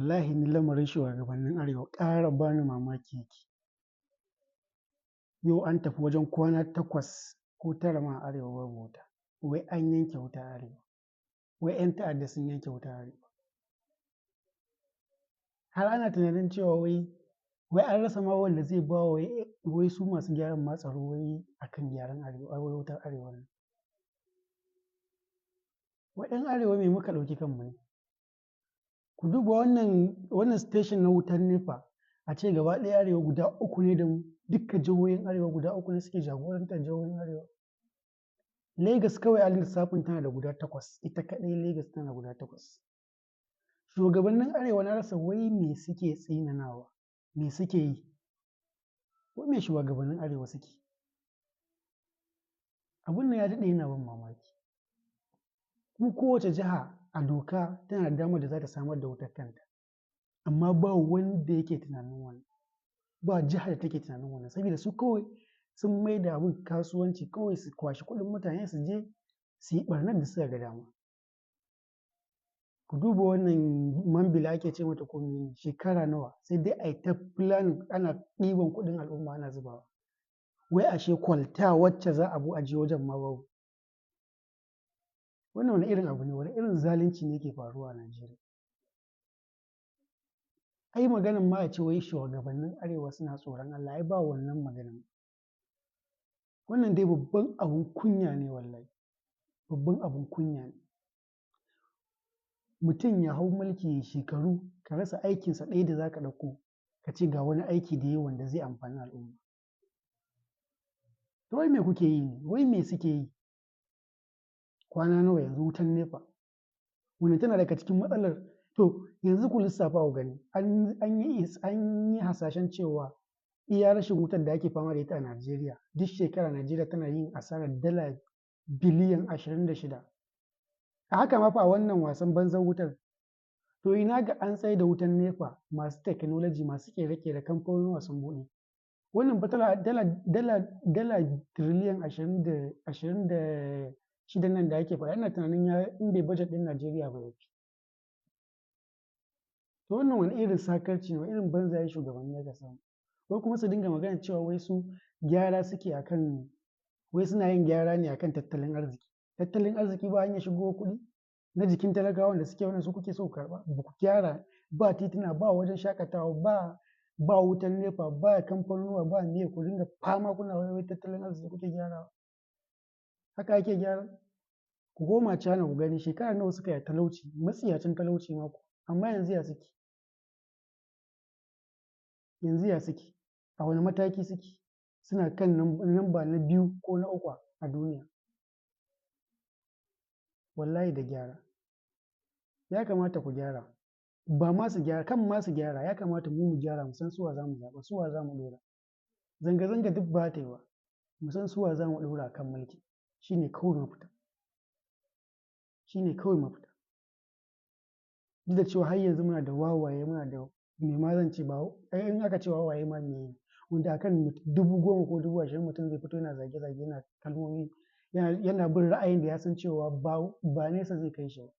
Wallahi ni lamarin shugabannin Arewa ƙara bani mamaki yake. Yau an tafi wajen kwana 8 ko 9 ma a Arewa babu wuta. Wai an yanke wuta a Arewa. Wai 'yan ta'adda sun yanke wuta a Arewa. Har ana tunanin cewa wai an rasa ma wanda zai ba wai su masu gyaran ma tsaro wai akan gyaran wai wutar Arewa nan. Wai 'yan Arewa me muka ɗauki kanmu ne? Ku duba wannan station na wutar NEPA, a ce gaba ɗaya Arewa guda 3 ne da mu, dukka jihohin Arewa guda 3 ne suke jagorantar jihohin Arewa. Legas kawai a lissafin tana da guda 8, ita kaɗai Legas tana da guda 8. Shugabannin Arewa na rasa wai me suke tsinanawa, me suke yi? Wai me shugabannin Arewa suke? Abun nan ya daɗe yana ban mamaki. Kuma kowace jiha a doka tana da damar da za ta samar da wutar kanta, amma ba wanda yake tunanin wannan. Ba jihar da take tunanin wannan, saboda su kawai sun mai da abin kasuwanci, kawai su kwashi kuɗin mutane su je su yi ɓarnar da suka ga dama. Ku duba wannan Mambila ake ce mata ko mene, shekara nawa sai dai a yi ta planning ana ɗiban kuɗin al'umma ana zubawa. Wai ashe kwalta wacce za a bi a je wajen ma babu. Wannan wane irin abu ne? Wane irin zalunci ne yake faruwa a Najeriya? Ai maganan ma a ce wai shugabannin Arewa suna tsoron Allah, ai ba wannan maganan. Wannan dai babban abun kunya ne wallahi, babban abun kunya ne. Mutum ya hau mulki shekaru ka rasa aikinsa ɗaya da za ka ɗauko ka ce ga wani aiki da ya yi wanda zai amfani al'umma. To wai me kuke yi ne? Wai me suke yi? Kwana nawa yanzu wutar NEPA, wanda tana daga cikin matsalar. To yanzu ku lissafa ku gani, an yi hasashen cewa iya rashin wutar da ake fama da ita a Najeriya, duk shekara Najeriya tana yin asarar dala biliyan 26. A haka ma fa a wannan wasan banzar wutar. To ina ga an tsaida wutar NEPA, masu technology, masu ƙere-ƙere, kamfanonuwa sun buɗe. Wannan fa dala tiriliyan 26 nan da ake faɗa, ina tunanin in bai budget ɗin Najeriya ba ya fi. To wannan wani irin sakarci ne, wani irin banzayen shugabanni aka samu. Wai kuma su dinga magana cewa wai su gyara suke akan, wai suna yin gyara ne akan tattalin arziki. Tattalin arziki ba hanyar shigo kuɗi na jikin talakawan da suke wannan su kuke so ku karɓa? Ba ku gyara, ba tituna, ba wajen shakatawa, ba wutar NEPA, ba kamfanonuwa, ba miye, ku dinga fama kuna wai tattalin arziki kuke gyarawa. Haka ake gyara? Ku koma China ku gani, shekara nawa suka yi a talauci, matsiyacin talauci ma kuwa, amma yanzu ya suke? Yanzu ya suke? A wane mataki suke? Suna kan namba na 2 ko na 3 a duniya. Wallahi da gyara. Ya kamata ku gyara. Ba ma su gyara, kan ma su gyara, ya kamata mu gyara, mu san su wa za mu zaɓa, su wa za mu ɗora. Zanga-zanga duk ba ta yi ba. Mu san su wa za mu ɗora a kan mulki. Shi ne kawai mafita. Shi ne kawai mafita. Duk da cewa har yanzu muna da wawaye, muna da me ma zan ce, ba in aka ce wawaye ma meye? Wanda akan 10,000 ko 20,000 mutum zai fito yana zage-zage, yana kalmomi, yana bin ra'ayin da ya san cewa ba nesa zai kai shi ba.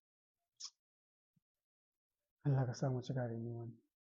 Allah ka sa mu cika da imani.